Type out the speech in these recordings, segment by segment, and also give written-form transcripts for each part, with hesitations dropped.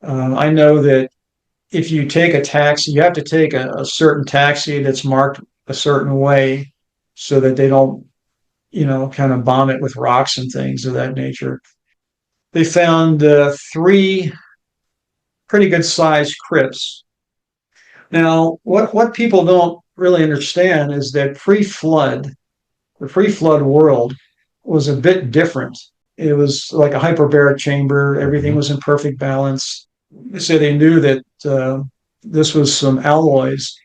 I know that if you take a taxi, you have to take a certain taxi that's marked a certain way so that they don't, kind of bomb it with rocks and things of that nature. They found three pretty good sized crypts. Now, what people don't really understand is that the pre-flood world was a bit different. It was like a hyperbaric chamber. Everything Hmm. was in perfect balance. So they knew that this was some alloys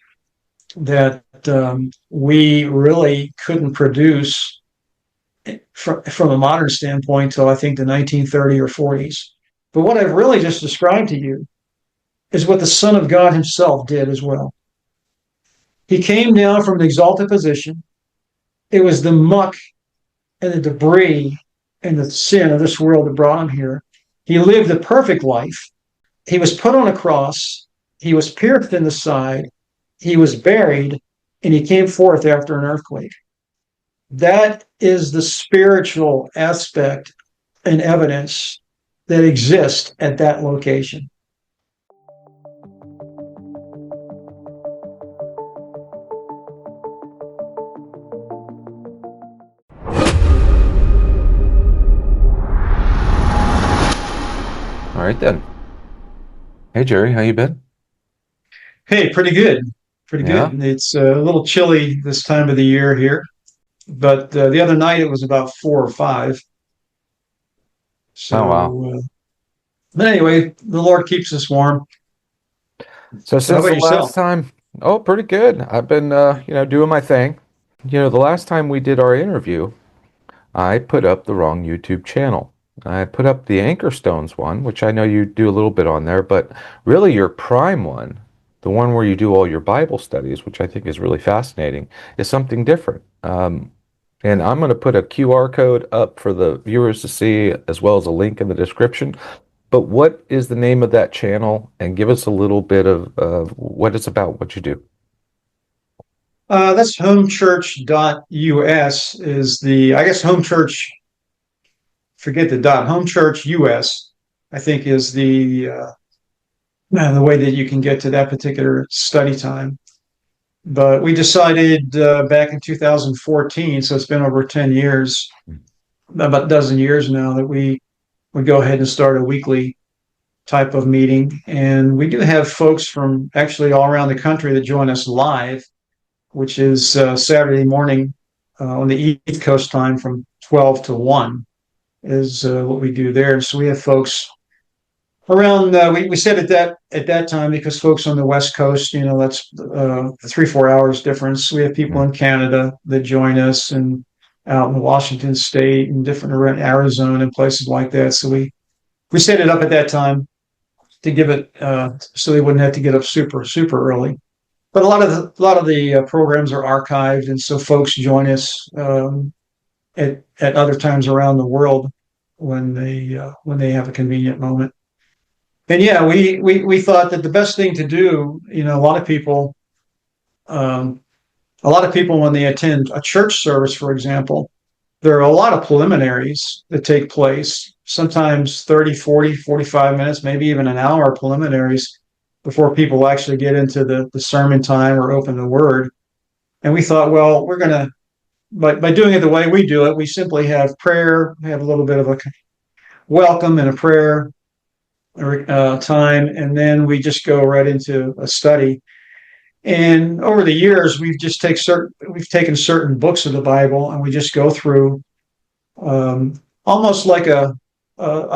that we really couldn't produce from a modern standpoint till I think the 1930 or 40s. But what I've really just described to you is what the Son of God himself did as well. He came down from an exalted position. It was the muck and the debris and the sin of this world that brought him here. He lived a perfect life. He was put on a cross. He was pierced in the side. He was buried, and he came forth after an earthquake. That is the spiritual aspect and evidence that exists at that location. All right then. Hey Jerry, how you been? Hey, pretty good. Pretty Yeah. good. It's a little chilly this time of the year here, but the other night it was about 4 or 5. Oh wow. But anyway, the Lord keeps us warm. So So, how since about the yourself? last time, oh, pretty good. I've been doing my thing. The last time we did our interview, I put up the wrong YouTube channel. I put up the Anchor Stones one, which I know you do a little bit on there, but really your prime one, the one where you do all your Bible studies, which I think is really fascinating, is something different. And I'm going to put a QR code up for the viewers to see, as well as a link in the description. But what is the name of that channel? And give us a little bit of what it's about, what you do. That's homechurch.us is I guess home church, forget the dot, home church US, I think is the way that you can get to that particular study time. But we decided back in 2014, so it's been over 10 years, about a dozen years now, that we would go ahead and start a weekly type of meeting. And we do have folks from actually all around the country that join us live, which is Saturday morning on the East Coast time from 12 to 1 is what we do there. So we have folks around, we said at that time because folks on the West Coast, that's 3 4 hours difference. We have people Mhm. in Canada that join us and out in Washington State and different around Arizona and places like that. So we set it up at that time to give it so they wouldn't have to get up super early. But a lot of the programs are archived, and so folks join us at other times around the world when they have a convenient moment. And yeah, we thought that the best thing to do, um, a lot of people when they attend a church service, for example, there are a lot of preliminaries that take place, sometimes 30, 40, 45 minutes, maybe even an hour preliminaries before people actually get into the sermon time or open the word. And we thought, well, we're going to, by doing it the way we do it, we simply have prayer, have a little bit of a welcome and a prayer time, and then we just go right into a study. And over the years, we've taken certain books of the Bible and we just go through almost like a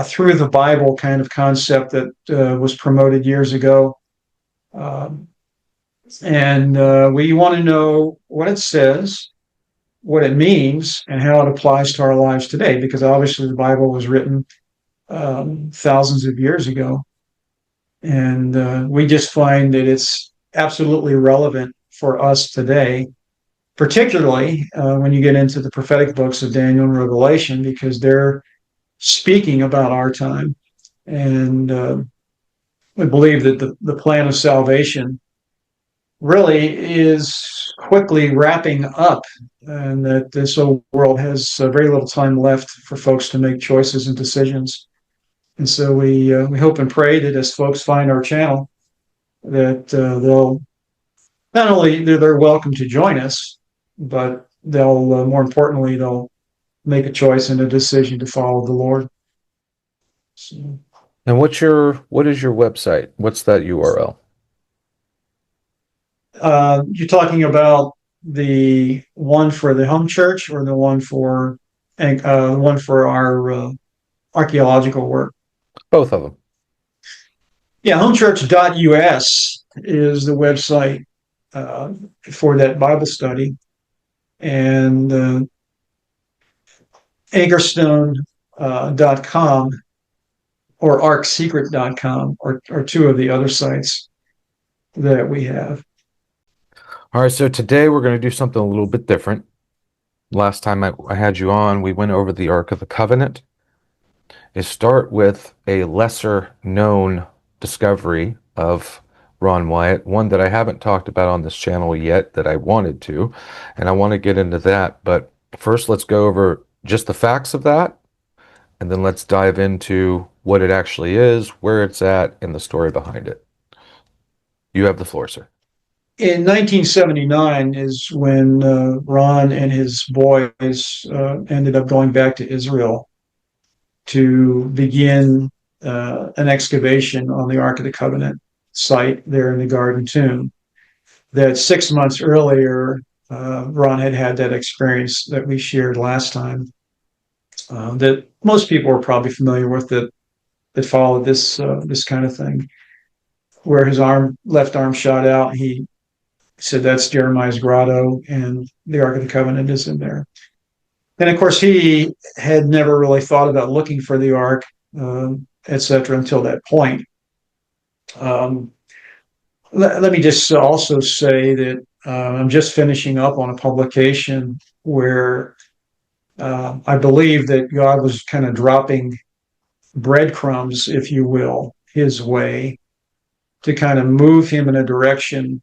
through the Bible kind of concept that was promoted years ago. Um, and we want to know what it says, what it means, and how it applies to our lives today, because obviously the Bible was written thousands of years ago. And we just find that it's absolutely relevant for us today, particularly when you get into the prophetic books of Daniel and Revelation, because they're speaking about our time. And we believe that the plan of salvation really is quickly wrapping up, and that this whole world has very little time left for folks to make choices and decisions. And so we hope and pray that as folks find our channel, that they'll not only they're welcome to join us, but they'll more importantly they'll make a choice and a decision to follow the Lord. So, And what is your website? What's that URL? you're talking about the one for the home church or the one for our archaeological work? Both of them. Yeah, homechurch.us is the website uh, for that Bible study, and anchorstone.com or arksecret.com are two of the other sites that we have. All right, so today we're going to do something a little bit different. Last time I had you on, we went over the Ark of the Covenant. Is start with a lesser known discovery of Ron Wyatt, one that I haven't talked about on this channel yet that I wanted to, and I want to get into that. But first, let's go over just the facts of that, and then let's dive into what it actually is, where it's at, and the story behind it. You have the floor, sir. In 1979 is when Ron and his boys ended up going back to Israel to begin an excavation on the Ark of the Covenant site there in the Garden Tomb. That 6 months earlier, Ron had that experience that we shared last time, that most people are probably familiar with, that followed this kind of thing, where his left arm shot out. He said that's Jeremiah's grotto, and the Ark of the Covenant is in there. And of course, he had never really thought about looking for the Ark, etc., until that point. Um, let me just also say that I'm just finishing up on a publication where I believe that God was kind of dropping breadcrumbs, if you will, his way to kind of move him in a direction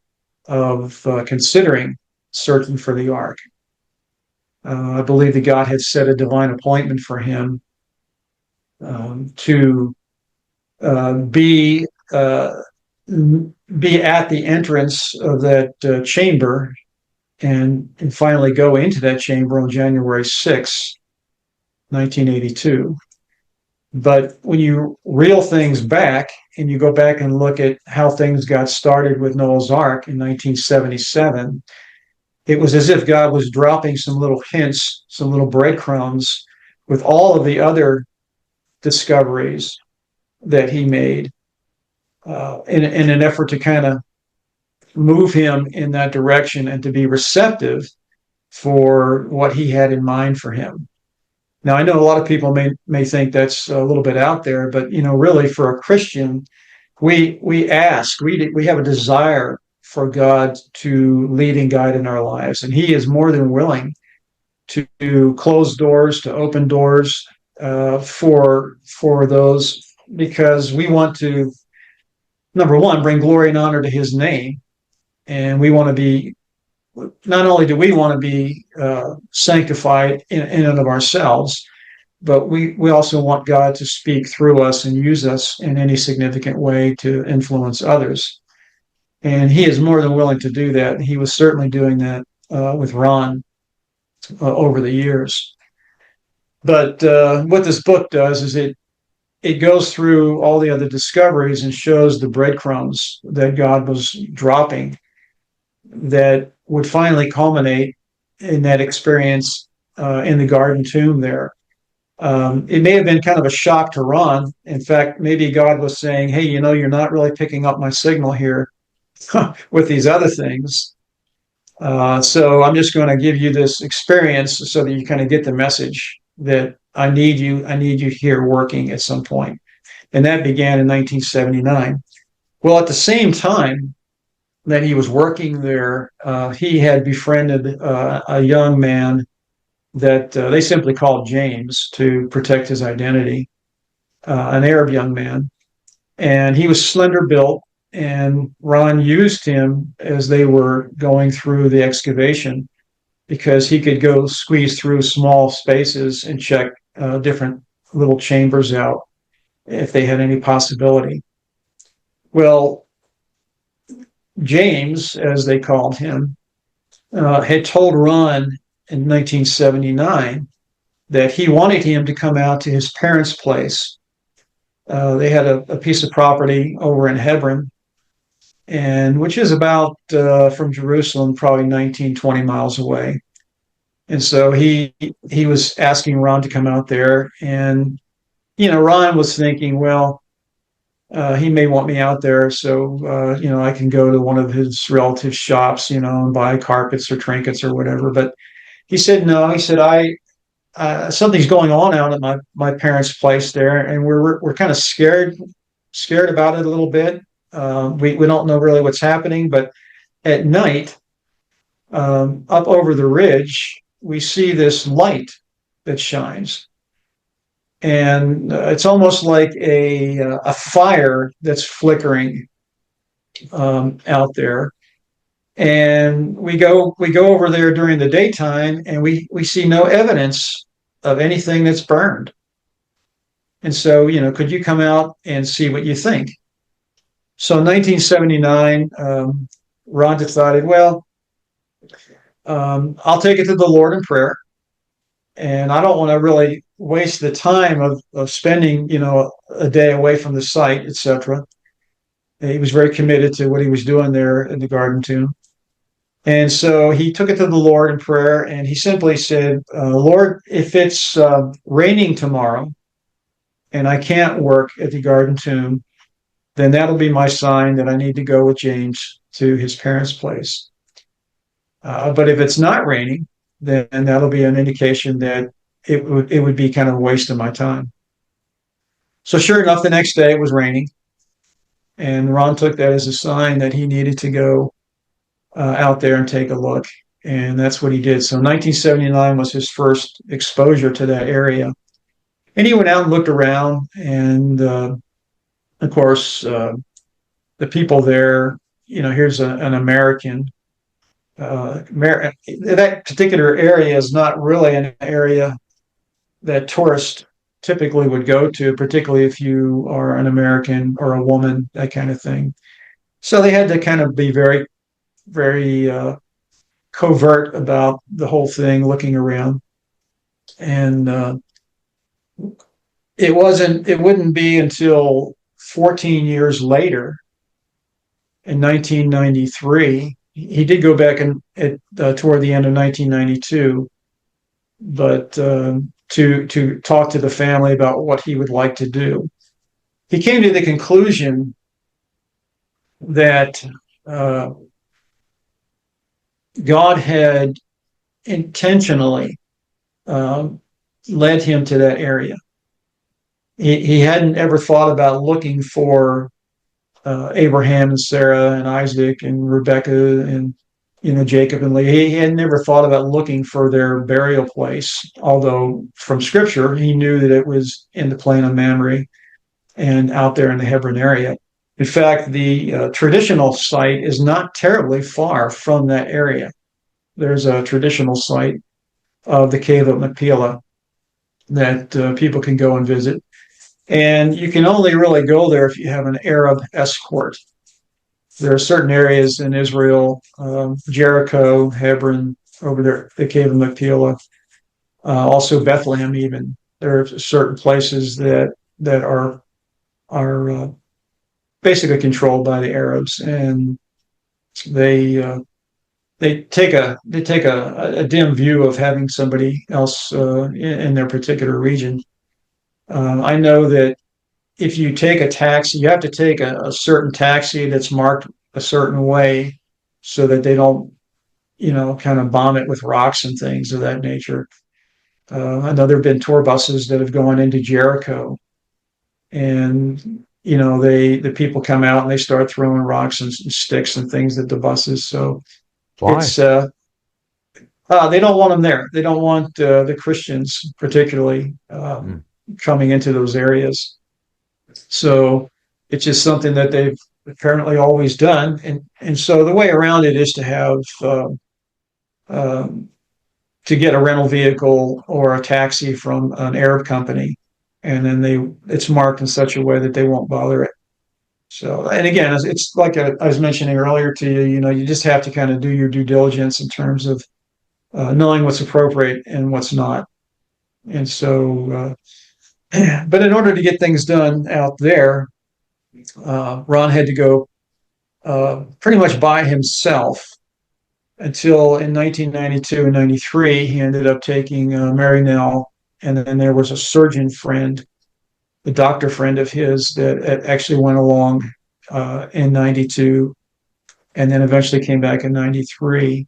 of considering searching for the Ark. I believe that God had set a divine appointment for him to be at the entrance of that chamber and finally go into that chamber on January 6, 1982. But when you reel things back and you go back and look at how things got started with Noah's Ark in 1977, it was as if God was dropping some little hints, some little breadcrumbs with all of the other discoveries that he made in an effort to kind of move him in that direction and to be receptive for what he had in mind for him. Now, I know a lot of people may think that's a little bit out there, but really, for a Christian, we have a desire for God to lead and guide in our lives, and He is more than willing to close doors, to open doors for those, because we want to, number one, bring glory and honor to His name, and we want to be. Not only do we want to be sanctified in and of ourselves, but we also want God to speak through us and use us in any significant way to influence others. And He is more than willing to do that. He was certainly doing that with Ron over the years. But what this book does is it goes through all the other discoveries and shows the breadcrumbs that God was dropping that would finally culminate in that experience in the Garden Tomb there. It may have been kind of a shock to Ron. In fact, maybe God was saying, hey, you're not really picking up my signal here with these other things. So I'm just going to give you this experience so that you kind of get the message that I need you here working at some point. And that began in 1979. Well, at the same time that he was working there, he had befriended a young man that they simply called James to protect his identity, an Arab young man. And he was slender built, and Ron used him as they were going through the excavation because he could go squeeze through small spaces and check different little chambers out. if they had any possibility. Well, James, as they called him, had told Ron in 1979 that he wanted him to come out to his parents' place. They had a piece of property over in Hebron, and which is about from Jerusalem, probably 19, 20 miles away. And so he was asking Ron to come out there, and Ron was thinking, well, he may want me out there, so I can go to one of his relatives' shops, and buy carpets or trinkets or whatever. But he said no. He said I something's going on out at my parents' place there, and we're kind of scared about it a little bit. We don't know really what's happening, but at night, up over the ridge, we see this light that shines, and it's almost like a fire that's flickering out there. And we go over there during the daytime, and we see no evidence of anything that's burned. And so, could you come out and see what you think? So in 1979, Ron decided, well, I'll take it to the Lord in prayer, and I don't want to really waste the time of spending, a day away from the site, etc. He was very committed to what he was doing there in the Garden Tomb. And so he took it to the Lord in prayer, and he simply said, Lord, if it's raining tomorrow and I can't work at the Garden Tomb, then that'll be my sign that I need to go with James to his parents' place. But if it's not raining, then that'll be an indication that it would be kind of a waste of my time. So sure enough, the next day it was raining, and Ron took that as a sign that he needed to go out there and take a look. And that's what he did. So 1979 was his first exposure to that area. And he went out and looked around. And of course, the people there, here's an American. That particular area is not really an area that tourists typically would go to, particularly if you are an American or a woman, that kind of thing. So they had to kind of be very very covert about the whole thing, looking around. And it wouldn't be until 14 years later, in 1993, he did go back toward the end of 1992, but to talk to the family about what he would like to do. He came to the conclusion that God had intentionally led him to that area. He hadn't ever thought about looking for Abraham and Sarah and Isaac and Rebecca and Jacob and Leah. He had never thought about looking for their burial place, although from Scripture he knew that it was in the plain of Mamre and out there in the Hebron area. In fact, the traditional site is not terribly far from that area. There's a traditional site of the cave of Machpelah that people can go and visit. And you can only really go there if you have an Arab escort. There are certain areas in Israel, Jericho, Hebron, over there, the cave of Machpelah, also Bethlehem even. There are certain places that are basically controlled by the Arabs, and they take a dim view of having somebody else in their particular region. I know that if you take a taxi, you have to take a certain taxi that's marked a certain way so that they don't, kind of bomb it with rocks and things of that nature. I know there have been tour buses that have gone into Jericho, and the people come out and they start throwing rocks and sticks and things at the buses. So Why? it's they don't want them there. They don't want the Christians particularly coming into those areas. So it's just something that they've apparently always done. And so the way around it is to have to get a rental vehicle or a taxi from an Arab company and then it's marked in such a way that they won't bother it. So, and again, it's like I was mentioning earlier to you, you just have to kind of do your due diligence in terms of knowing what's appropriate and what's not. And so, but in order to get things done out there, Ron had to go pretty much by himself until in 1992 and 93, he ended up taking Mary Nell, and then there was a surgeon friend, a doctor friend of his that actually went along in 92 and then eventually came back in 93.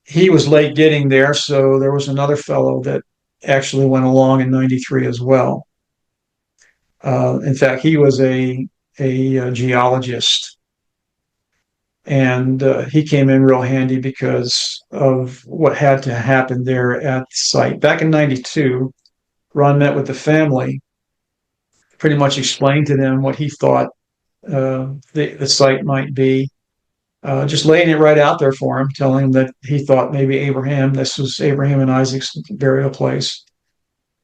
He was late getting there, so there was another fellow that actually went along in 93 as well. In fact, he was a geologist, and he came in real handy because of what had to happen there at the site. Back in 92, Ron met with the family, pretty much explained to them what he thought the site might be, just laying it right out there for him, telling him that he thought maybe this was Abraham and Isaac's burial place.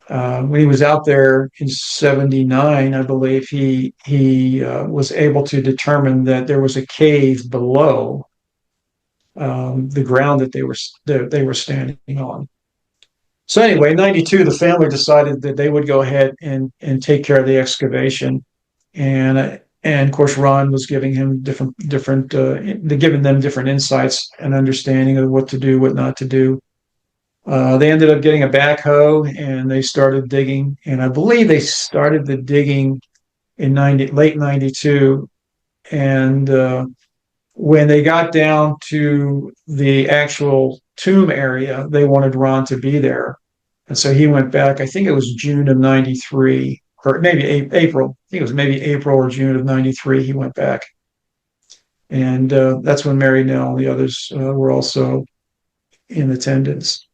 When he was out there in '79, I believe he was able to determine that there was a cave below the ground that they were standing on. So anyway, in '92, the family decided that they would go ahead and take care of the excavation, and of course, Ron was giving him giving them different insights and understanding of what to do, what not to do. They ended up getting a backhoe and they started digging. And I believe they started the digging in late '92. And when they got down to the actual tomb area, they wanted Ron to be there. And so he went back, I think it was June of '93, or maybe April. I think it was maybe April or June of '93 he went back. And that's when Mary Nell and the others were also in attendance.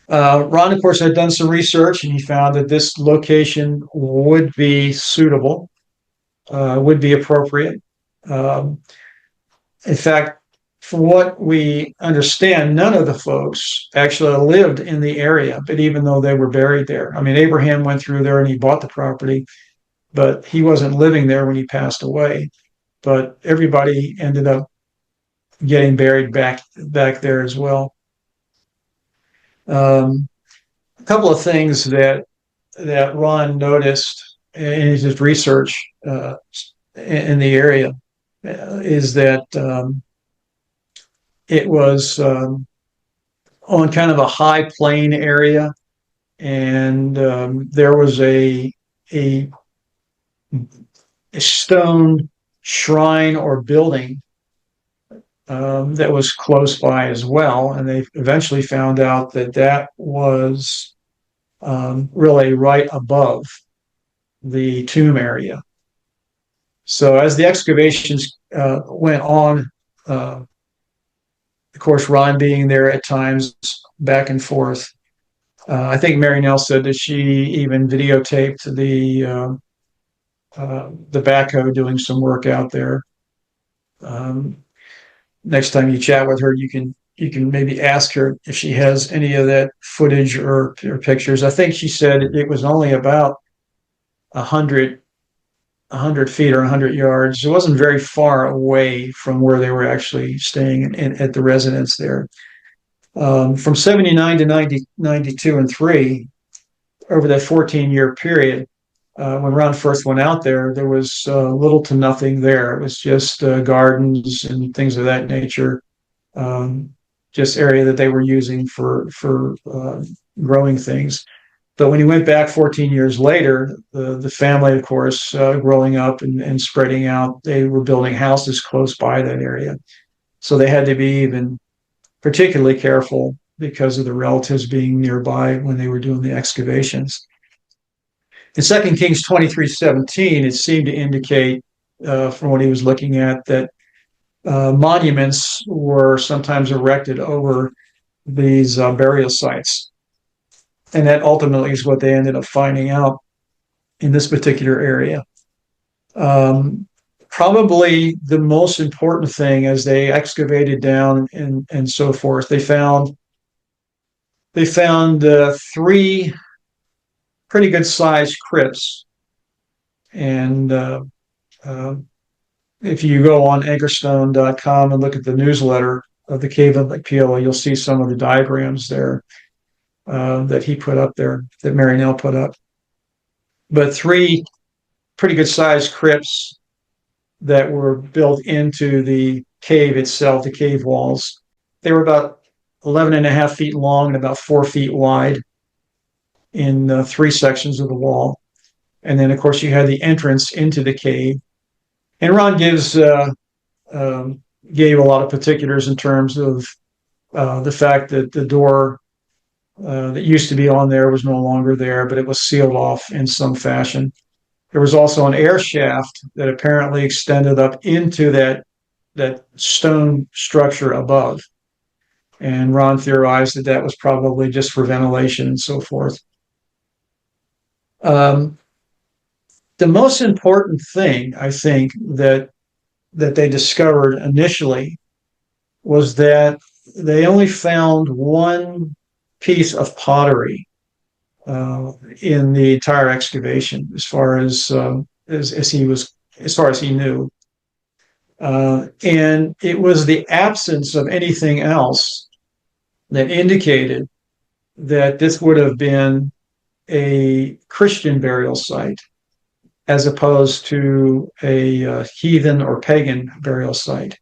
Ron, of course, had done some research, and he found that this location would be suitable, would be appropriate. In fact, from what we understand, none of the folks actually lived in the area, but even though they were buried there. I mean, Abraham went through there and he bought the property, but he wasn't living there when he passed away. But everybody ended up getting buried back there as well. A couple of things that Ron noticed in his research in the area is that it was on kind of a high plain area, and there was a stone shrine or building that was close by as well, and they eventually found out that was really right above the tomb area. So as the excavations went on, of course, Ron being there at times back and forth, I think Mary Nell said that she even videotaped the backhoe doing some work out there. Next time you chat with her, you can maybe ask her if she has any of that footage or pictures. I think she said it was only about 100 feet or 100 yards. It wasn't very far away from where they were actually staying at the residence there. From '79 to 92 and 3, over that 14-year period, when Ron first went out there, there was little to nothing there. It was just gardens and things of that nature, just area that they were using for growing things. But when he went back 14 years later, the family, of course, growing up and spreading out, they were building houses close by that area. So they had to be even particularly careful because of the relatives being nearby when they were doing the excavations. In 2 Kings 23:17, it seemed to indicate, from what he was looking at, that monuments were sometimes erected over these burial sites. And that ultimately is what they ended up finding out in this particular area. Probably the most important thing as they excavated down and so forth, they found they found three pretty good sized crypts. And uh, if you go on anchorstone.com and look at the newsletter of the Cave of Machpelah, you'll see some of the diagrams there that he put up there, that Mary Nell put up. But three pretty good sized crypts that were built into the cave itself, the cave walls. They were about 11 and a half feet long and about 4 feet wide in three sections of the wall. And then, of course, you had the entrance into the cave. And Ron gave a lot of particulars in terms of the fact that the door that used to be on there was no longer there, but it was sealed off in some fashion. There was also an air shaft that apparently extended up into that stone structure above. And Ron theorized that that was probably just for ventilation and so forth. The most important thing, I think, that they discovered initially was that they only found one piece of pottery in the entire excavation, as far as he knew, and it was the absence of anything else that indicated that this would have been a Christian burial site, as opposed to a heathen or pagan burial site.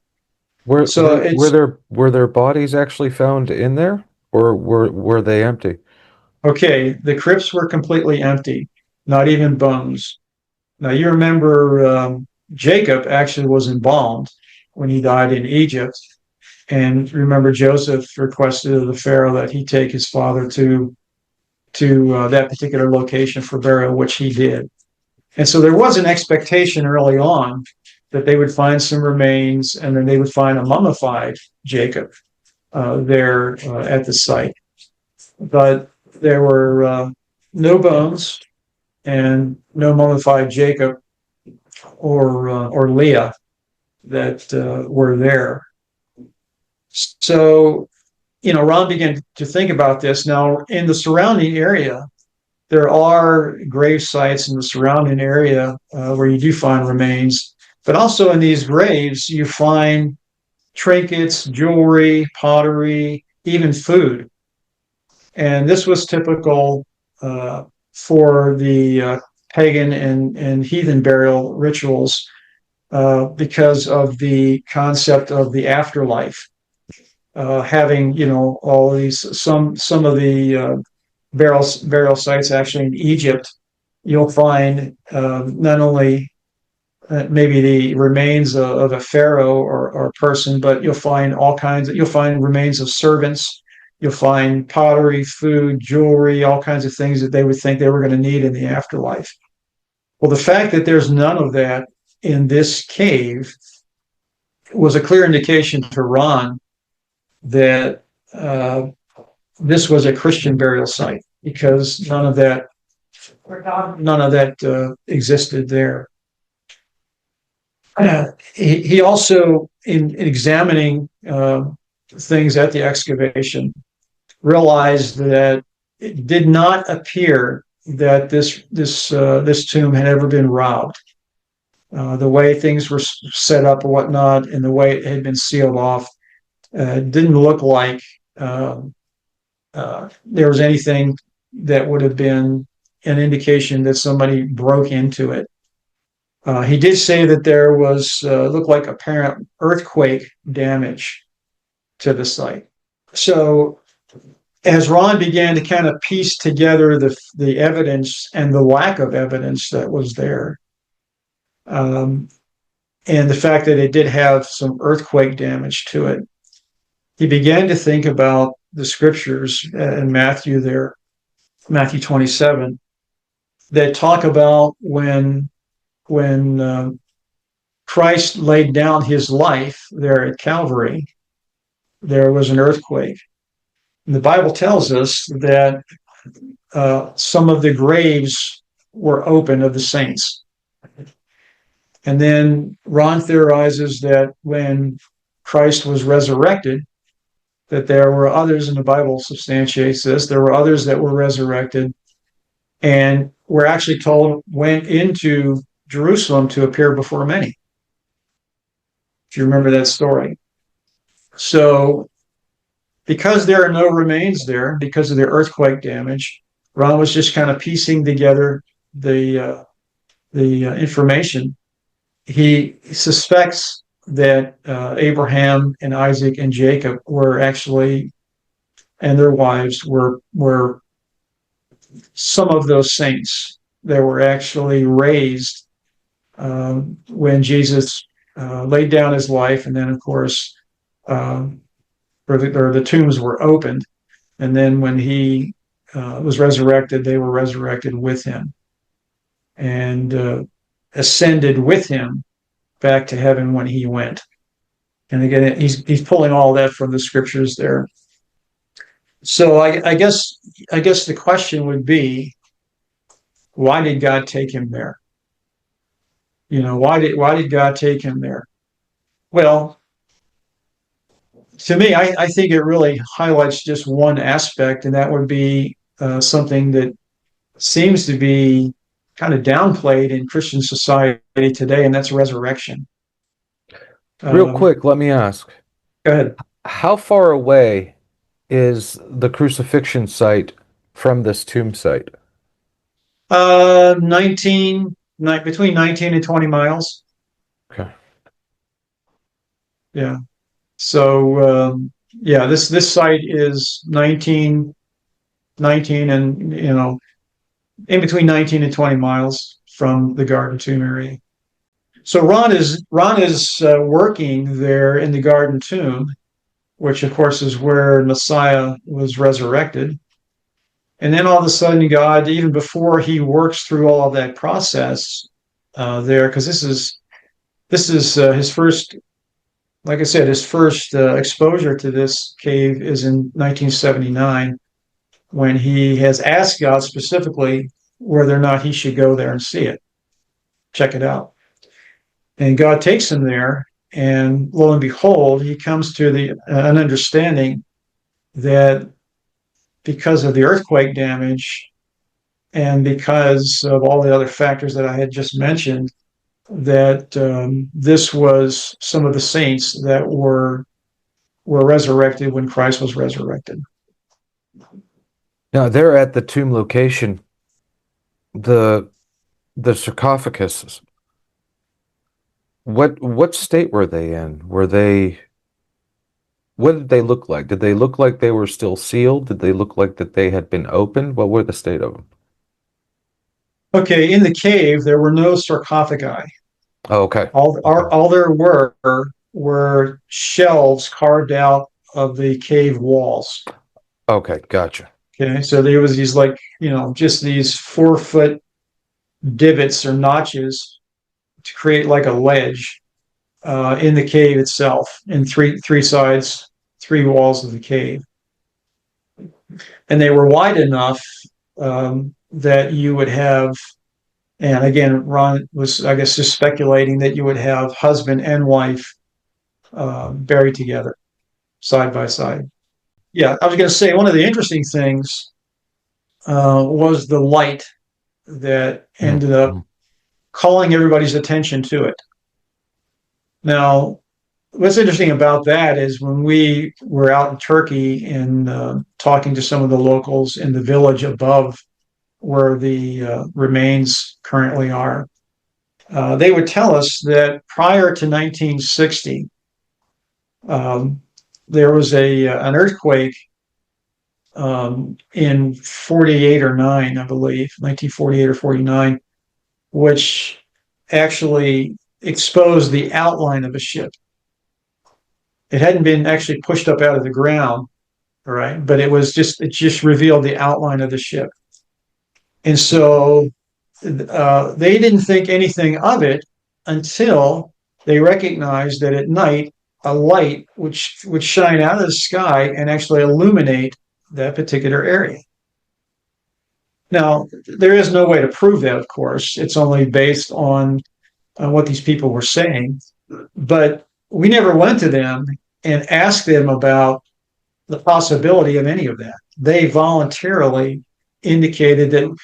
Were So they, it's were there bodies actually found in there, or were they empty? okay. The crypts were completely empty, not even bones. Now you remember Jacob actually was embalmed when he died in Egypt, and remember Joseph requested of the Pharaoh that he take his father to that particular location for burial, which he did. And so there was an expectation early on that they would find some remains, and then they would find a mummified Jacob there at the site. But there were no bones and no mummified Jacob or Leah that were there. So, Ron began to think about this. Now, in the surrounding area, there are grave sites in the surrounding area where you do find remains, but also in these graves, you find trinkets, jewelry, pottery, even food. And this was typical for the pagan and heathen burial rituals because of the concept of the afterlife. Having, all these, some of the burial sites actually in Egypt, you'll find not only maybe the remains of a pharaoh or a person, but you'll find remains of servants. You'll find pottery, food, jewelry, all kinds of things that they would think they were going to need in the afterlife. Well, the fact that there's none of that in this cave was a clear indication to Ron that this was a Christian burial site, because none of that existed there. He also, in examining things at the excavation, realized that it did not appear that this tomb had ever been robbed. The way things were set up and whatnot, and the way it had been sealed off, didn't look like there was anything that would have been an indication that somebody broke into it. He did say that there was looked like apparent earthquake damage to the site. So as Ron began to kind of piece together the evidence and the lack of evidence that was there, and the fact that it did have some earthquake damage to it, he began to think about the scriptures in Matthew 27, that talk about when Christ laid down his life there at Calvary, there was an earthquake. And the Bible tells us that some of the graves were open of the saints. And then Ron theorizes that when Christ was resurrected, that there were others, and the Bible substantiates this. There were others that were resurrected, and we're actually told went into Jerusalem to appear before many. If you remember that story. So, because there are no remains there, because of the earthquake damage, Ron was just kind of piecing together the information. He suspects that Abraham and Isaac and Jacob were actually, and their wives were some of those saints that were actually raised when Jesus laid down his life, and then of course, the tombs were opened, and then when he was resurrected, they were resurrected with him and ascended with him back to heaven when he went. And again, he's pulling all that from the scriptures there. So I guess the question would be, why did God take him there? Why did God take him there? Well, to me, I think it really highlights just one aspect, and that would be something that seems to be kind of downplayed in Christian society today, and that's resurrection. Real quick, let me ask. Go ahead. How far away is the crucifixion site from this tomb site? 19, between 19 and 20 miles. Okay. Yeah. So, yeah, this site is 19 and, in between 19 and 20 miles from the Garden Tomb area. So Ron is working there in the Garden Tomb, which of course is where Messiah was resurrected. And then all of a sudden, God, even before he works through all of that process there, because this is his first, like I said, his first exposure to this cave is in 1979, when he has asked God specifically whether or not he should go there and see it, check it out. And God takes him there, and lo and behold, he comes to an understanding that because of the earthquake damage and because of all the other factors that I had just mentioned, that this was some of the saints that were resurrected when Christ was resurrected. Now, they're at the tomb location, the sarcophagus. What state were they in? What did they look like? Did they look like they were still sealed? Did they look like that they had been opened? What were the state of them? Okay, in the cave, there were no sarcophagi. Oh, okay. All there were shelves carved out of the cave walls. Okay, gotcha. Okay, so there was these just these 4-foot divots or notches to create like a ledge in the cave itself, in three sides, 3 walls of the cave, and they were wide enough that you would have. And again, Ron was, I guess, just speculating that you would have husband and wife buried together, side by side. Yeah, I was going to say, one of the interesting things was the light that ended up calling everybody's attention to it. Now, what's interesting about that is when we were out in Turkey and talking to some of the locals in the village above where the remains currently are, they would tell us that prior to 1960, there was an earthquake in 48 or 9, I believe, 1948 or 49, which actually exposed the outline of a ship. It hadn't been actually pushed up out of the ground, all right, but it just revealed the outline of the ship. And so they didn't think anything of it until they recognized that at night a light would shine out of the sky and actually illuminate that particular area. Now, there is no way to prove that, of course. It's only based on what these people were saying. But we never went to them and asked them about the possibility of any of that. They voluntarily indicated that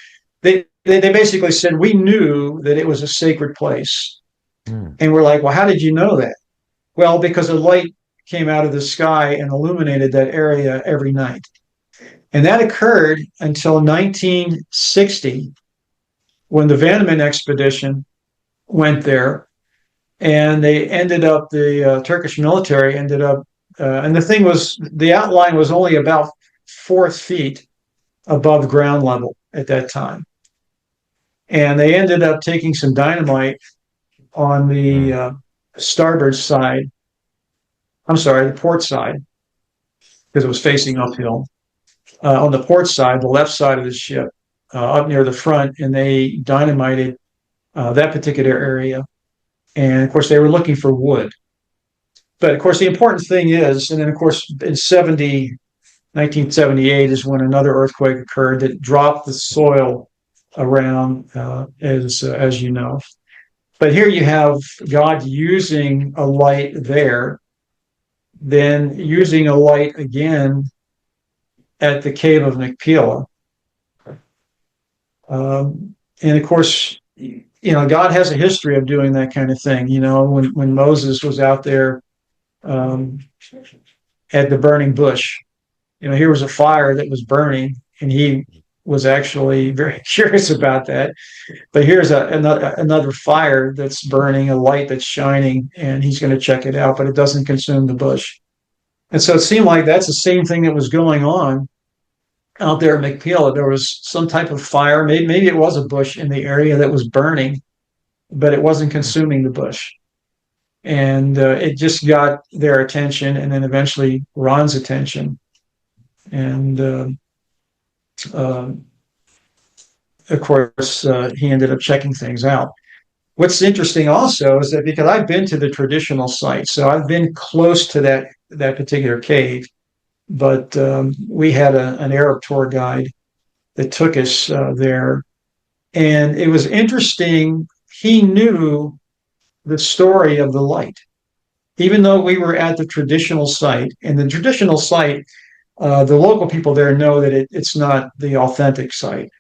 they basically said, we knew that it was a sacred place. Mm. And we're like, well, how did you know that? Well, because a light came out of the sky and illuminated that area every night. And that occurred until 1960, when the Vandeman expedition went there. And they ended up, the Turkish military ended up, and the thing was, the outline was only about 4 feet above ground level at that time. And they ended up taking some dynamite on the starboard side. I'm sorry, the port side, because it was facing uphill. On the port side, the left side of the ship, up near the front, and they dynamited that particular area. And of course, they were looking for wood. But of course, the important thing is, and then of course, in 1978 is when another earthquake occurred that dropped the soil around, as you know. But here you have God using a light there, then using a light again at the cave of Machpelah. And of course, God has a history of doing that kind of thing. When Moses was out there at the burning bush, here was a fire that was burning, and he was actually very curious about that. But here's another fire that's burning, a light that's shining, and he's going to check it out, but it doesn't consume the bush. And so it seemed like that's the same thing that was going on out there at Machpelah. There was some type of fire. Maybe it was a bush in the area that was burning, but it wasn't consuming the bush. And it just got their attention, and then eventually Ron's attention. And of course, he ended up checking things out. What's interesting also is that, because I've been to the traditional site, so I've been close to that particular cave, but we had an Arab tour guide that took us there. And it was interesting. He knew the story of the light, even though we were at the traditional site. And the traditional site, the local people there know that it's not the authentic site.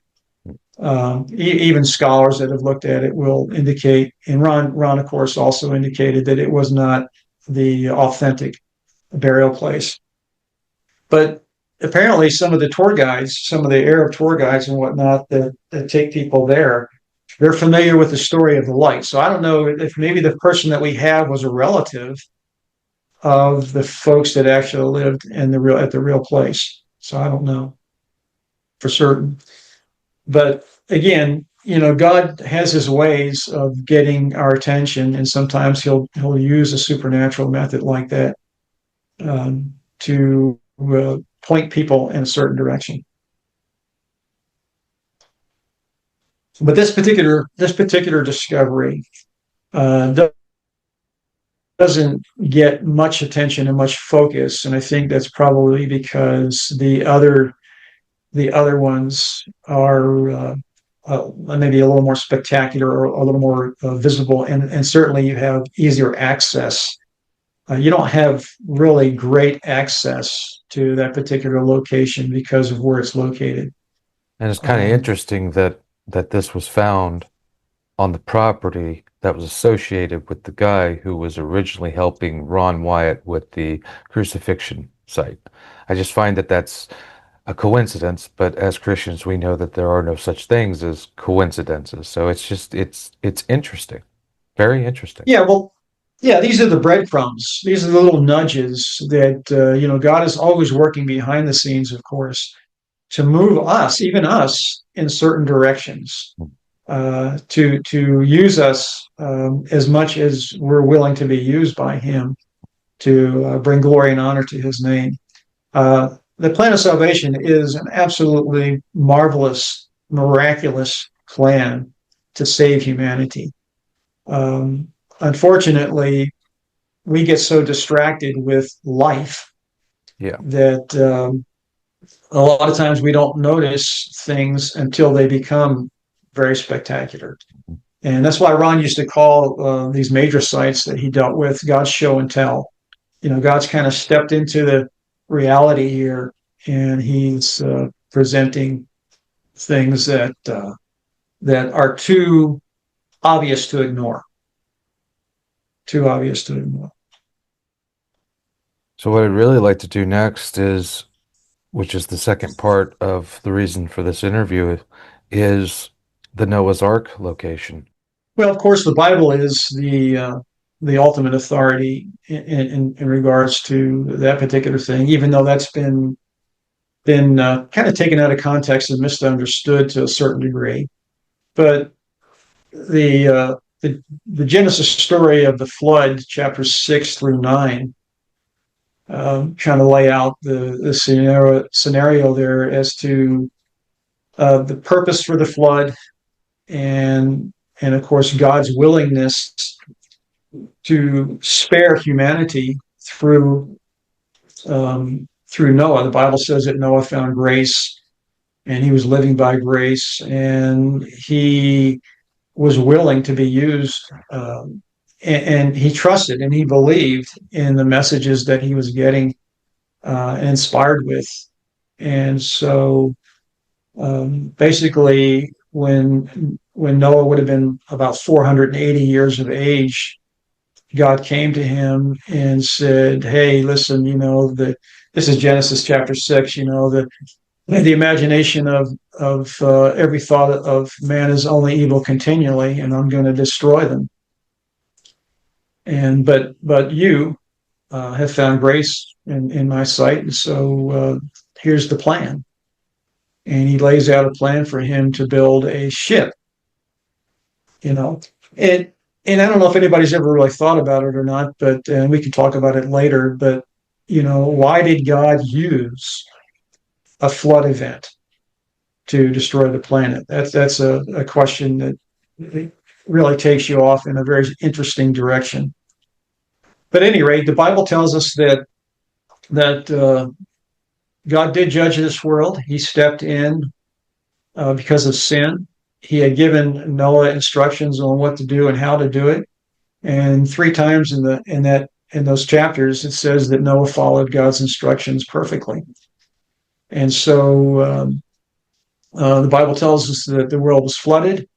Even scholars that have looked at it will indicate, and Ron, of course, also indicated that it was not the authentic burial place. But apparently some of the tour guides, some of the Arab tour guides and whatnot that take people there, they're familiar with the story of the light. So I don't know if maybe the person that we have was a relative of the folks that actually lived at the real place. So I don't know for certain. But again, God has his ways of getting our attention, and sometimes he'll use a supernatural method like that to point people in a certain direction. But this particular discovery doesn't get much attention and much focus, and I think that's probably because the other ones are maybe a little more spectacular or a little more visible, and certainly you have easier access. You don't have really great access to that particular location because of where it's located. And it's kind of interesting that this was found on the property that was associated with the guy who was originally helping Ron Wyatt with the crucifixion site. I just find that that's a coincidence, but as Christians, we know that there are no such things as coincidences. So it's interesting, very interesting. Yeah, well, yeah, these are the breadcrumbs. These are the little nudges that God is always working behind the scenes, of course, to move us, even us, in certain directions, to use us as much as we're willing to be used by Him to bring glory and honor to His name. The plan of salvation is an absolutely marvelous, miraculous plan to save humanity. Unfortunately, we get so distracted with life that a lot of times we don't notice things until they become very spectacular. And that's why Ron used to call these major sites that he dealt with God's show and tell. God's kind of stepped into reality here, and he's presenting things that are too obvious to ignore. Too obvious to ignore. So what I'd really like to do next is, which is the second part of the reason for this interview, is the Noah's Ark location. Well, of course, the Bible is the ultimate authority in regards to that particular thing, even though that's been kind of taken out of context and misunderstood to a certain degree. But the Genesis story of the flood, chapters 6 through 9, kind of lay out the scenario there as to the purpose for the flood, and of course God's willingness to spare humanity through Noah. The Bible says that Noah found grace, and he was living by grace, and he was willing to be used, and he trusted and he believed in the messages that he was getting inspired with. And so basically, when Noah would have been about 480 years of age, God came to him and said, "Hey, listen, this is Genesis chapter 6. The imagination of every thought of man is only evil continually, and I'm going to destroy them. But you have found grace in my sight, and so here's the plan." And he lays out a plan for him to build a ship. you know, and and I don't know if anybody's ever really thought about it or not, but we can talk about it later. But why did God use a flood event to destroy the planet? That's a question that really takes you off in a very interesting direction. But at any rate, the Bible tells us that God did judge this world. He stepped in because of sin. He had given Noah instructions on what to do and how to do it. And three times in those chapters, it says that Noah followed God's instructions perfectly. And so the Bible tells us that the world was flooded.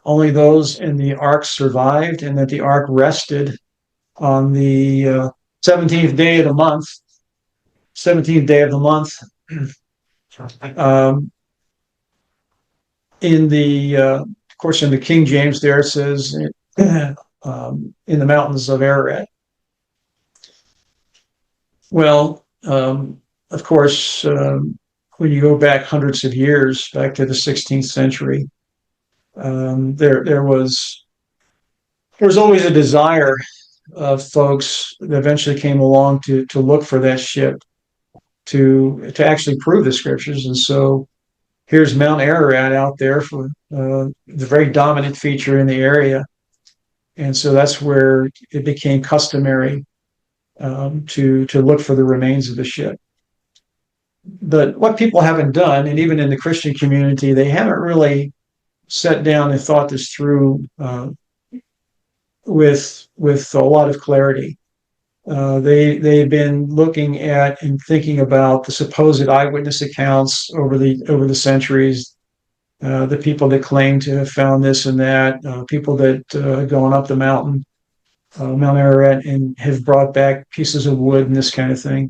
Only those in the ark survived, and that the ark rested on the 17th day of the month. 17th day of the month. Of course, in the King James, there it says in the mountains of Ararat. Well, of course, when you go back hundreds of years, back to the 16th century, there was always a desire of folks that eventually came along to look for that ship to actually prove the scriptures. And so here's Mount Ararat out there for the very dominant feature in the area. And so that's where it became customary to look for the remains of the ship. But what people haven't done, and even in the Christian community, they haven't really sat down and thought this through with a lot of clarity. They've been looking at and thinking about the supposed eyewitness accounts over the centuries, the people that claim to have found this and that, people that have gone up the mountain, Mount Ararat, and have brought back pieces of wood and this kind of thing.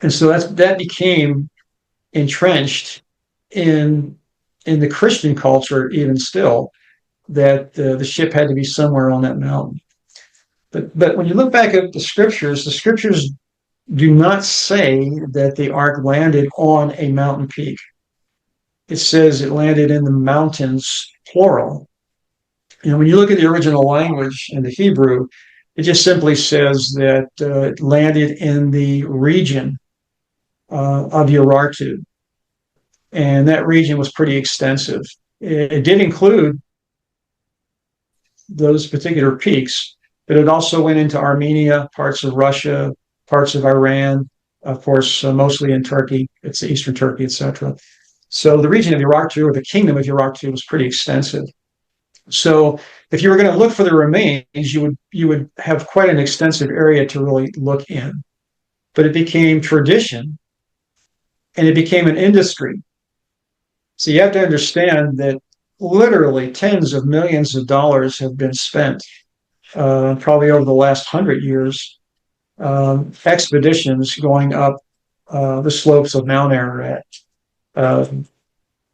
And so that became entrenched in the Christian culture, even still, that the ship had to be somewhere on that mountain. But when you look back at the scriptures do not say that the ark landed on a mountain peak. It says it landed in the mountains, plural. And when you look at the original language in the Hebrew, it just simply says that it landed in the region of Urartu. And that region was pretty extensive. It did include those particular peaks, but it also went into Armenia, parts of Russia, parts of Iran, of course, mostly in Turkey. It's eastern Turkey, etc. So the region of Urartu, or the kingdom of Urartu, was pretty extensive. So if you were going to look for the remains, you would have quite an extensive area to really look in. but it became tradition and it became an industry. So you have to understand that literally tens of millions of dollars have been spent, probably over the last 100 years, expeditions going up the slopes of Mount Ararat. Uh,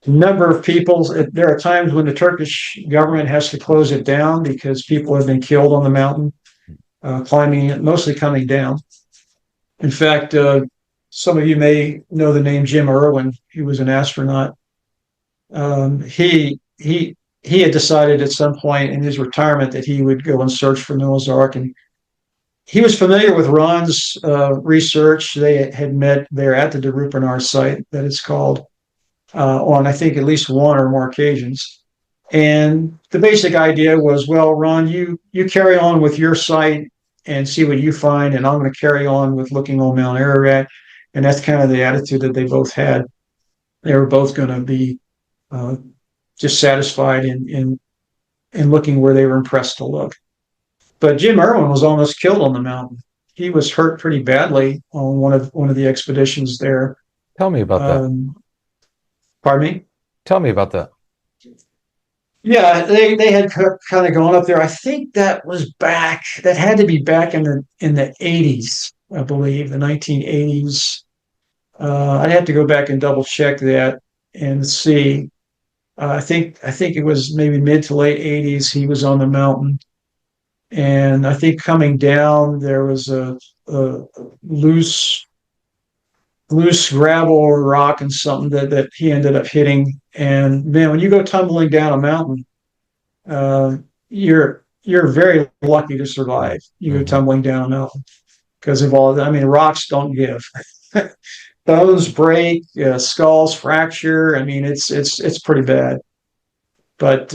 Number of people, there are times when the Turkish government has to close it down because people have been killed on the mountain, climbing it, mostly coming down. In fact, some of you may know the name Jim Irwin. He was an astronaut. He had decided at some point in his retirement that he would go and search for Noah's Ark, and he was familiar with Ron's research. They had met there at the Darupanar site that it's called, on I think at least one or more occasions. And the basic idea was, well, Ron, you carry on with your site and see what you find, and I'm going to carry on with looking on Mount Ararat. And that's kind of the attitude that they both had. They were both going to be just satisfied in looking where they were impressed to look. But Jim Irwin was almost killed on the mountain. He was hurt pretty badly on one of the expeditions there. Tell me about that. Pardon me? Tell me about that. Yeah, they had kind of gone up there. I think that had to be back in the 80s, I believe, the 1980s. I'd have to go back and double check that and see. I think it was maybe mid to late 80s. He was on the mountain, and I think coming down there was a loose gravel or rock and something that he ended up hitting. And man, when you go tumbling down a mountain, you're very lucky to survive. You go tumbling down a mountain because of all that. I mean, rocks don't give. Bones break, skulls fracture. I mean, it's pretty bad. But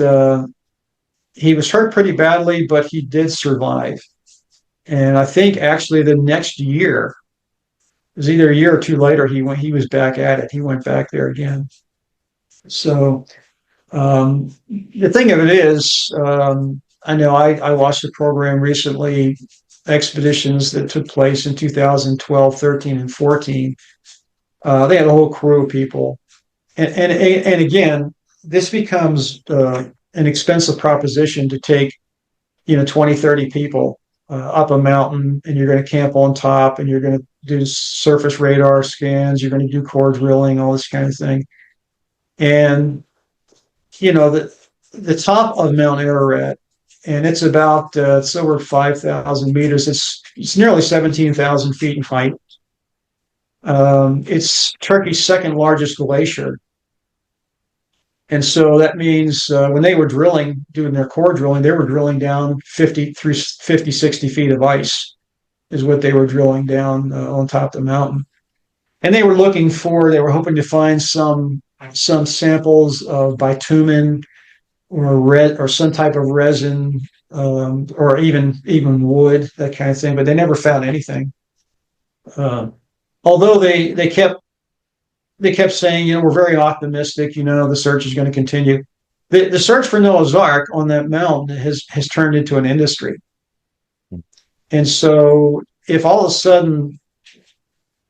he was hurt pretty badly, but he did survive. And I think actually the next year, it was either a year or two later, he was back at it. He went back there again. So the thing of it is, I know I watched a program recently, expeditions that took place in 2012, 13, and 14. They had a whole crew of people. And again, this becomes an expensive proposition to take, 20, 30 people up a mountain, and you're going to camp on top, and you're going to do surface radar scans, you're going to do core drilling, all this kind of thing. And, the top of Mount Ararat, and it's about, it's over 5,000 meters. It's nearly 17,000 feet in height. It's Turkey's second largest glacier. And so that means when they were doing their core drilling, they were drilling down 50, 60 feet of ice is what they were drilling down on top of the mountain. And they were hoping to find some samples of bitumen or some type of resin, or even wood, that kind of thing, but they never found anything. Although they kept saying, we're very optimistic, the search is going to continue. The search for Noah's Ark on that mountain has turned into an industry. And so if all of a sudden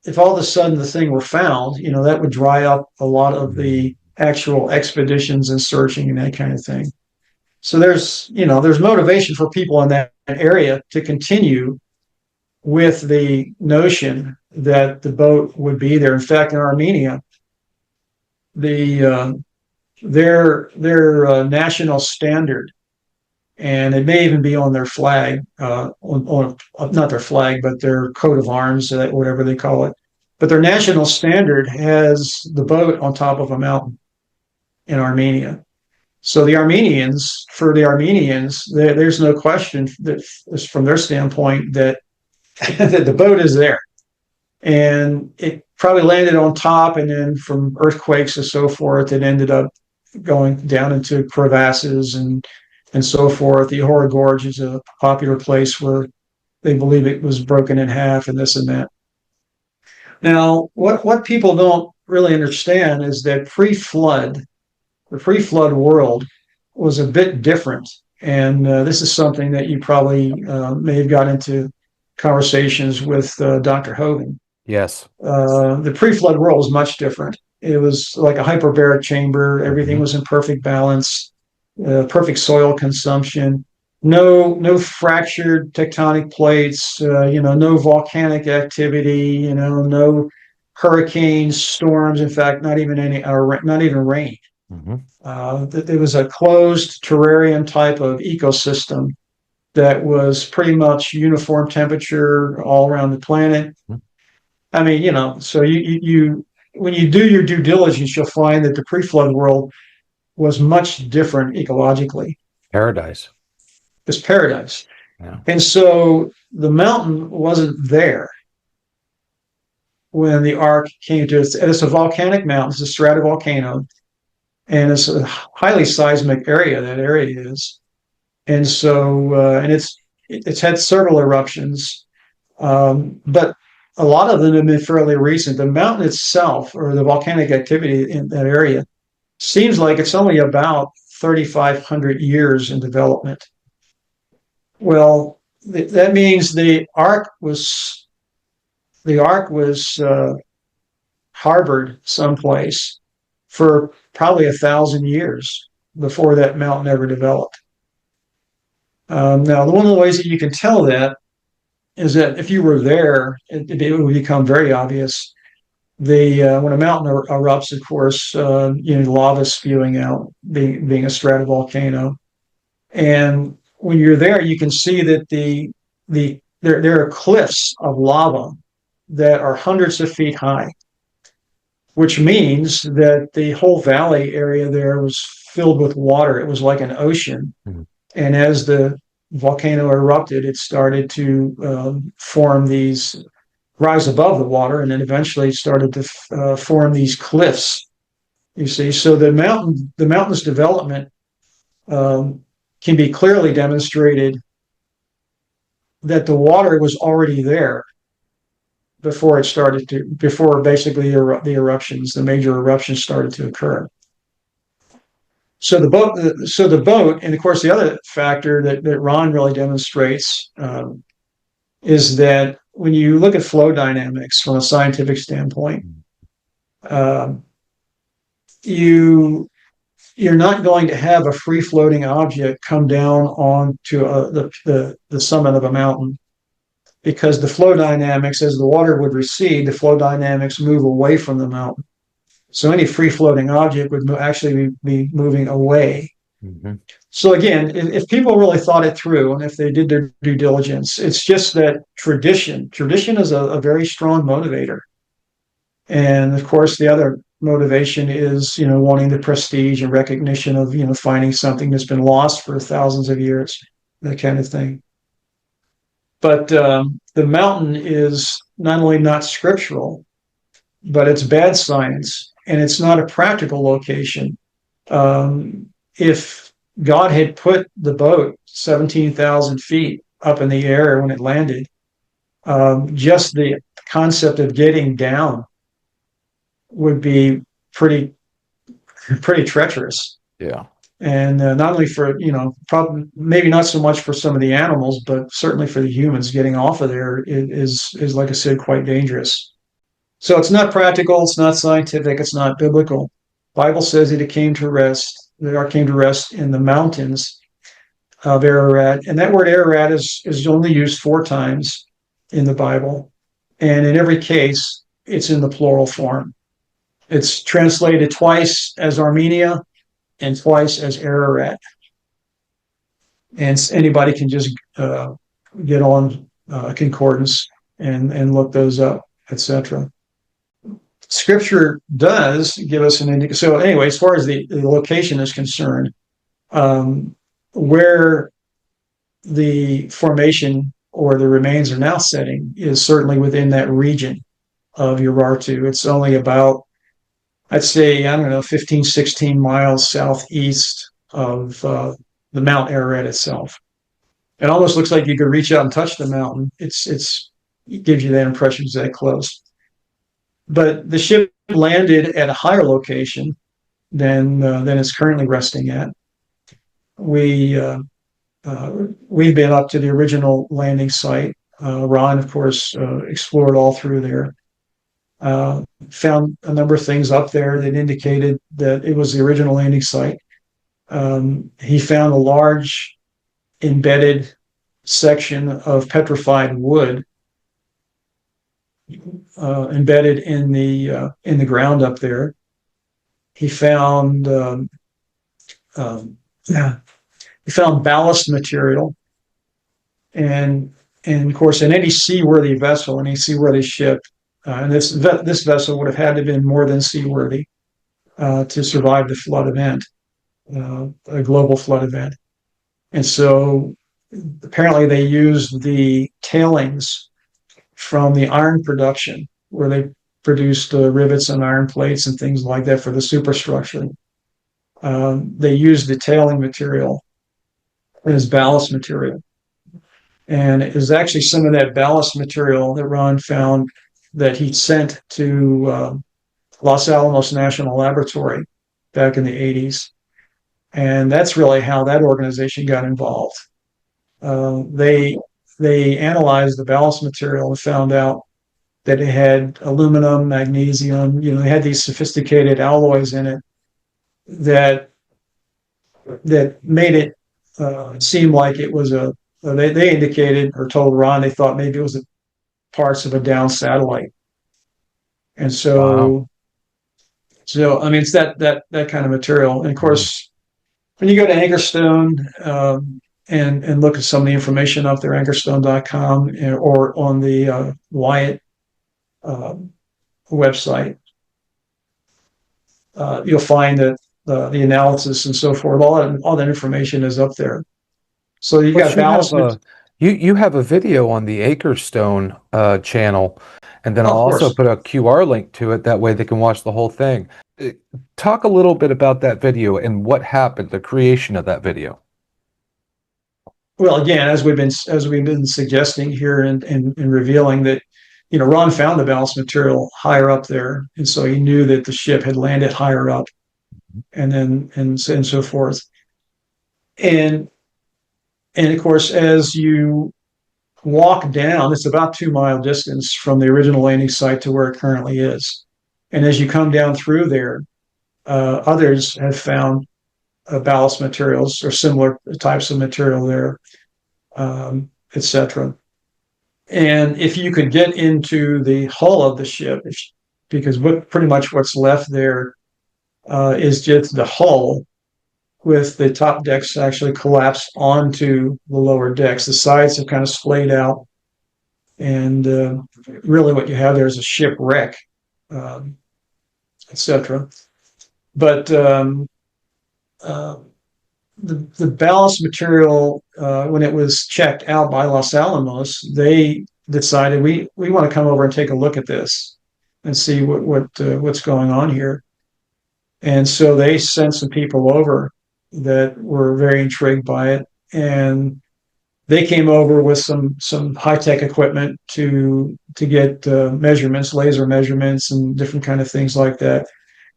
the thing were found, that would dry up a lot of the actual expeditions and searching and that kind of thing. So there's motivation for people in that area to continue with the notion that the boat would be there. In fact, in Armenia, their national standard, and it may even be on their flag, on not their flag, but their coat of arms, whatever they call it. But their national standard has the boat on top of a mountain in Armenia. So for the Armenians, there's no question that from their standpoint that that the boat is there. And it probably landed on top, and then from earthquakes and so forth, it ended up going down into crevasses and so forth. The Ohora Gorge is a popular place where they believe it was broken in half and this and that. Now, what people don't really understand is that the pre-flood world was a bit different. And this is something that you probably may have got into conversations with Dr. Hovind. Yes. The pre-flood world was much different. It was like a hyperbaric chamber. Everything Hmm. was in perfect balance, perfect soil consumption. No fractured tectonic plates. No volcanic activity. No hurricanes, storms. In fact, not even rain. Hmm. It was a closed terrarium type of ecosystem that was pretty much uniform temperature all around the planet. I mean, so you when you do your due diligence, you'll find that the pre-flood world was much different ecologically. Paradise. It's paradise. Yeah. And so the mountain wasn't there when the ark came to it. It's a volcanic mountain, it's a stratovolcano, and it's a highly seismic area, that area is. And so, and it's had several eruptions, but a lot of them have been fairly recent. The mountain itself, or the volcanic activity in that area, seems like it's only about 3,500 years in development. Well, that means the ark was harbored someplace for probably 1,000 years before that mountain ever developed. Now, one of the ways that you can tell that is that if you were there, it would become very obvious. When a mountain erupts, of course, lava spewing out, being a stratovolcano, and when you're there, you can see that there are cliffs of lava that are hundreds of feet high, which means that the whole valley area there was filled with water. It was like an ocean, Mhm. and as the volcano erupted, it started to form these rise above the water, and then eventually started to form these cliffs. You see, so the mountain's development can be clearly demonstrated that the water was already there before basically the major eruptions started to occur. So the boat, and of course the other factor that Ron really demonstrates is that when you look at flow dynamics from a scientific standpoint, um, you you're not going to have a free floating object come down onto the summit of a mountain, because the flow dynamics, as the water would recede, the flow dynamics move away from the mountain. So any free floating object would actually be moving away. Hmm. So again, if people really thought it through and if they did their due diligence, it's just that tradition is a very strong motivator. And of course, the other motivation is, wanting the prestige and recognition of, finding something that's been lost for thousands of years, that kind of thing. But the mountain is not only not scriptural, but it's bad science, and it's not a practical location. If God had put the boat 17,000 feet up in the air when it landed, just the concept of getting down would be pretty treacherous. Yeah. And not only for, probably maybe not so much for some of the animals, but certainly for the humans, getting off of there is like I said, quite dangerous. So it's not practical, it's not scientific, it's not biblical. Bible says that the ark came to rest in the mountains of Ararat. And that word Ararat is only used 4 times in the Bible. And in every case, it's in the plural form. It's translated twice as Armenia and twice as Ararat. And anybody can just get on concordance and look those up, etc. Scripture does give us an indication. So anyway, as far as the location is concerned, where the formation or the remains are now setting is certainly within that region of Urartu. It's only about, I'd say, I don't know, 15, 16 miles southeast of the Mount Ararat itself. It almost looks like you could reach out and touch the mountain. It gives you that impression it's that close. But the ship landed at a higher location than it's currently resting at. We've been up to the original landing site. Ron, of course, explored all through there. Found a number of things up there that indicated that it was the original landing site. He found a large embedded section of petrified wood embedded in the ground up there. He found yeah, he found ballast material, and of course, in any seaworthy vessel, any seaworthy ship, and this vessel would have had to have been more than seaworthy to survive the flood event, a global flood event. And so apparently they used the tailings from the iron production, where they produced rivets and iron plates and things like that for the superstructure. They used the tailing material as ballast material. And it was actually some of that ballast material that Ron found that he sent to Los Alamos National Laboratory back in the 80s. And that's really how that organization got involved. They analyzed the ballast material and found out that it had aluminum, magnesium. They had these sophisticated alloys in it that made it seem like it was they indicated or told Ron they thought maybe it was parts of a down satellite. And Wow. so I mean, it's that kind of material. And of course, when you go to Anchorstone and look at some of the information up there, anchorstone.com or on the Wyatt website, you'll find that the analysis and so forth, all that information is up there. So you Plus, got ballast. you have a video on the Acrestone channel, and then I'll Of also course. put a QR link to it. That way, they can watch the whole thing. Uh, Talk a little bit about that video and what happened, the creation of that video. Well, again, as we've been suggesting here and revealing that, Ron found the ballast material higher up there, and so he knew that the ship had landed higher up, and then and so forth. And of course, as you walk down, it's about 2 mile distance from the original landing site to where it currently is. And as you come down through there, others have found ballast materials or similar types of material there, etc. And if you could get into the hull of the ship, because pretty much what's left there is just the hull with the top decks actually collapsed onto the lower decks. The sides have kind of splayed out, and really what you have there is a shipwreck, etc. But the ballast material, when it was checked out by Los Alamos, they decided we want to come over and take a look at this and see what's going on here. And so they sent some people over that were very intrigued by it, and they came over with some high tech equipment to get measurements, laser measurements, and different kind of things like that.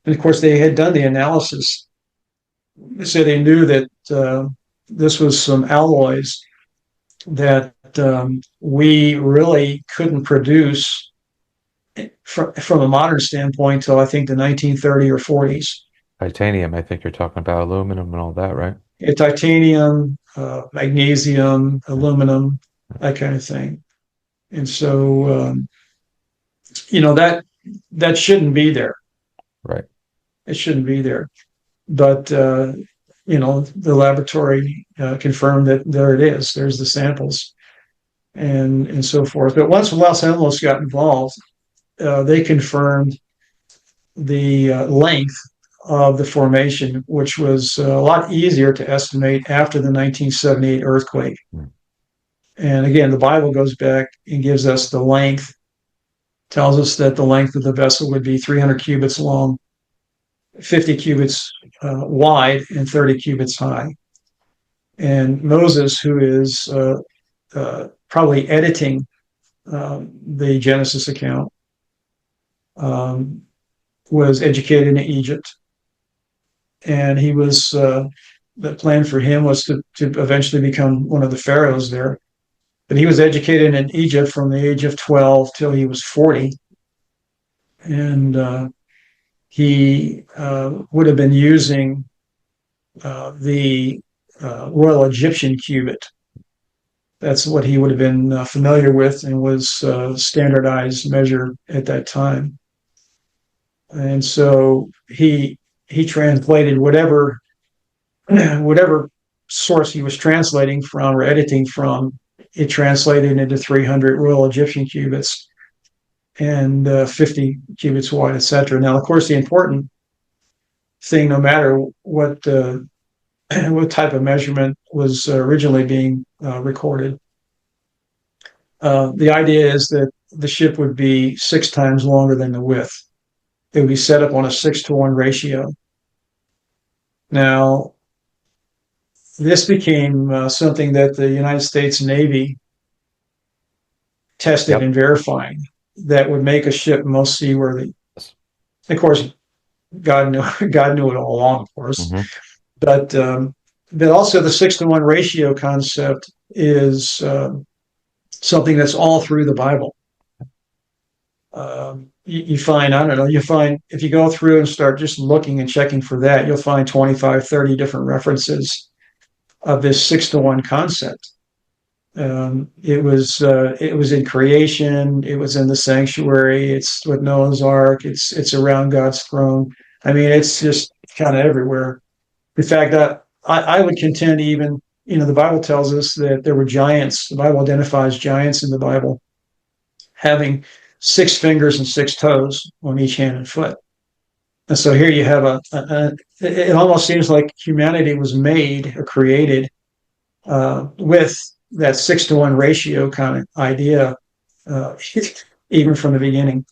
And of course, they had done the analysis, so they knew that this was some alloys that we really couldn't produce from a modern standpoint till I think the 1930 or 40s. Titanium, I think you're talking about aluminum and all that, right? Titanium, magnesium, aluminum, that kind of thing. And so, that shouldn't be there. Right. It shouldn't be there. But, the laboratory confirmed that there it is. There's the samples and so forth. But once Los Alamos got involved, they confirmed the length of the formation, which was a lot easier to estimate after the 1978 earthquake. And again, the Bible goes back and gives us the length, tells us that the length of the vessel would be 300 cubits long, 50 cubits wide, and 30 cubits high. And Moses, who is probably editing the Genesis account, was educated in Egypt. And he was, the plan for him was to eventually become one of the pharaohs there. But he was educated in Egypt from the age of 12 till he was 40. and he would have been using the Royal Egyptian cubit. That's what he would have been familiar with and was standardized measure at that time. And so he translated whatever source he was translating from or editing from. It translated into 300 Royal Egyptian cubits and 50 cubits wide, etc. Now, of course, the important thing, no matter what type of measurement was originally being recorded, the idea is that the ship would be 6 times longer than the width. It would be set up on a 6-to-1 ratio. Now, this became something that the United States Navy tested Yep. and verified that would make a ship most seaworthy. Of course, God knew God knew it all along, of course, Hmm. but also the 6-to-1 ratio concept is something that's all through the Bible. You find, I don't know, you find if you go through and start just looking and checking for that, you'll find 25, 30 different references of this 6-to-1 concept. It was in creation, it was in the sanctuary, it's with Noah's Ark, it's around God's throne. I mean, it's just kind of everywhere. In fact, I would contend even, the Bible tells us that there were giants. The Bible identifies giants in the Bible having 6 fingers and 6 toes on each hand and foot. And so here you have it almost seems like humanity was made or created with that 6-to-1 ratio kind of idea, uh, even from the beginning.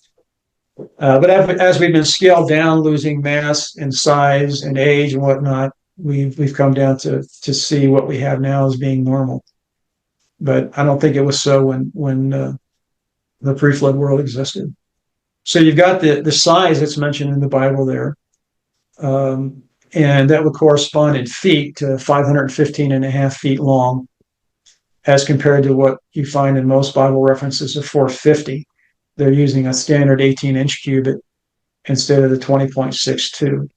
But as we've been scaled down, losing mass and size and age and whatnot, we've come down to see what we have now as being normal. But I don't think it was so when the pre-flood world existed. So you've got the size that's mentioned in the Bible there, and that would correspond in feet to 515 and a half feet long, as compared to what you find in most Bible references of 450. They're using a standard 18-inch cubit instead of the 20.62.